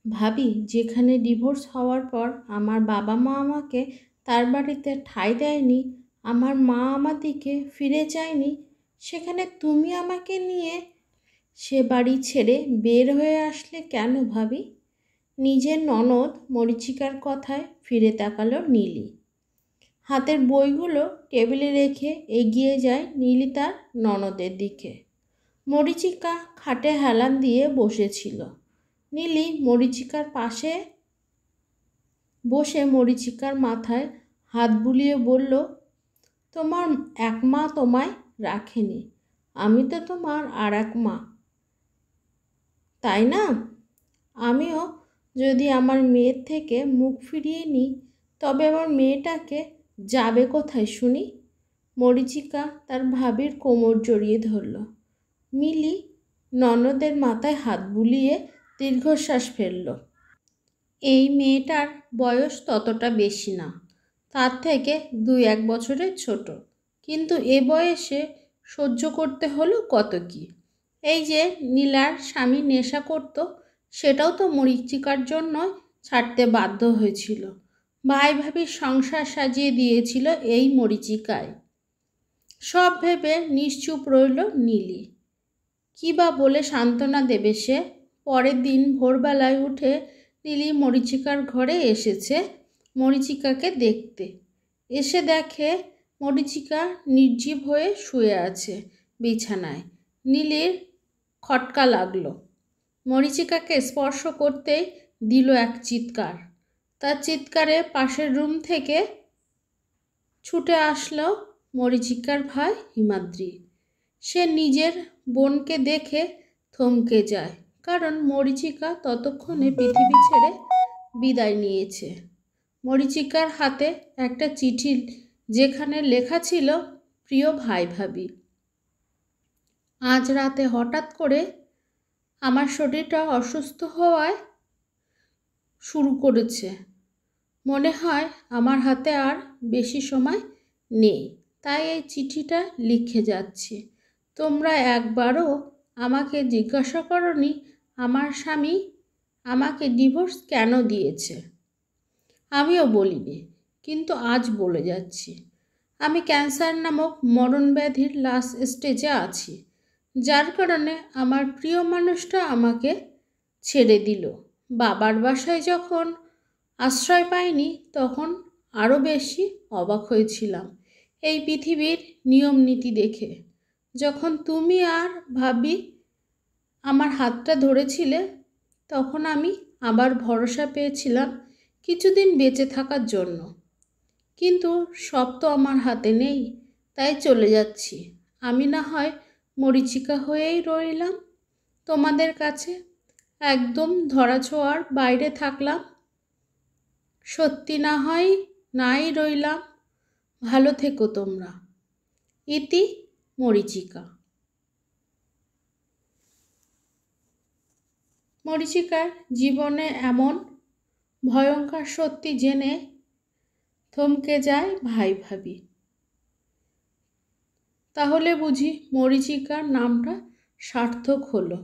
ভাবি, যেখানে ডিভোর্স হওয়ার পর আমার বাবা মা আমাকে তার বাড়িতে ঠাঁই দেয়নি, আমার মা আমার দিকে ফিরে চায়নি, সেখানে তুমি আমাকে নিয়ে সে বাড়ি ছেড়ে বের হয়ে আসলে কেন ভাবি? নিজের ননদ মরীচিকার কথায় ফিরে তাকালো নীলি। হাতের বইগুলো টেবিলে রেখে এগিয়ে যায় নীলি তার ননদের দিকে। মরীচিকা খাটে হেলান দিয়ে বসেছিল। নীলি মরীচিকার পাশে বসে মরীচিকার মাথায় হাত বুলিয়ে বলল, তোমার এক মা তোমায় রাখেনি, আমি তো তোমার আর এক মা, তাই না? আমিও যদি আমার মেয়ের থেকে মুখ ফিরিয়ে নিই, তবে আমার মেয়েটাকে যাবে কোথায় শুনি? মরীচিকা তার ভাবির কোমর জড়িয়ে ধরল। মিলি ননদের মাথায় হাত বুলিয়ে দীর্ঘশ্বাস ফেলল। এই মেয়েটার বয়স ততটা বেশি না, তার থেকে 2-1 বছরের ছোট, কিন্তু এ বয়সে সহ্য করতে হলো কত কি। এই যে নীলার স্বামী নেশা করত, সেটাও তো মরীচিকার জন্য ছাড়তে বাধ্য হয়েছিল। ভাই ভাবির সংসার সাজিয়ে দিয়েছিল এই মরীচিকায়। সব ভেবে নিশ্চুপ রইল নীলি। কী বা বলে সান্ত্বনা দেবে সে? পরের দিন ভোরবেলায় উঠে নীলি মরীচিকার ঘরে এসেছে মরীচিকাকে দেখতে। এসে দেখে মরীচিকা নির্জীব হয়ে শুয়ে আছে বিছানায়। নীলির খটকা লাগলো। মরীচিকাকে স্পর্শ করতেই দিল এক চিৎকার। তার চিৎকারে পাশের রুম থেকে ছুটে আসলো মরীচিকার ভাই হিমাদ্রি। সে নিজের বোনকে দেখে থমকে যায়, কারণ মরীচিকা ততক্ষণে পৃথিবী ছেড়ে বিদায় নিয়েছে। মরীচিকার হাতে একটা চিঠি, যেখানে লেখা ছিল, প্রিয় ভাই ভাবি, আজ রাতে হঠাৎ করে আমার শরীরটা অসুস্থ হওয়ায় শুরু করেছে। মনে হয় আমার হাতে আর বেশি সময় নেই, তাই এই চিঠিটা লিখে যাচ্ছি। তোমরা একবারও আমাকে জিজ্ঞাসা করনি আমার স্বামী আমাকে ডিভোর্স কেন দিয়েছে। আমিও বলিনি, কিন্তু আজ বলে যাচ্ছি। আমি ক্যান্সার নামক মরণ ব্যাধির লাস্ট স্টেজে আছি, যার কারণে আমার প্রিয় মানুষটা আমাকে ছেড়ে দিল। বাবার বাসায় যখন আশ্রয় পাইনি, তখন আরও বেশি অবাক হয়েছিলাম এই পৃথিবীর নিয়ম নীতি দেখে। যখন তুমি আর ভাবি আমার হাতটা ধরেছিলে, তখন আমি আবার ভরসা পেয়েছিলাম কিছুদিন বেঁচে থাকার জন্য। কিন্তু সব তো আমার হাতে নেই, তাই চলে যাচ্ছি। আমি না হয় মরীচিকা হয়েই রইলাম তোমাদের কাছে, একদম ধরাছোঁয়ার বাইরে থাকলাম। সত্যি না হয় নাই রইলাম। ভালো থেকো তোমরা। ইতি মরীচিকা। মরীচিকার জীবনে এমন ভয়ঙ্কর সত্যি জেনে থমকে যায় ভাই ভাবি। তাহলে বুঝি মরীচিকার নামটা সার্থক হলো।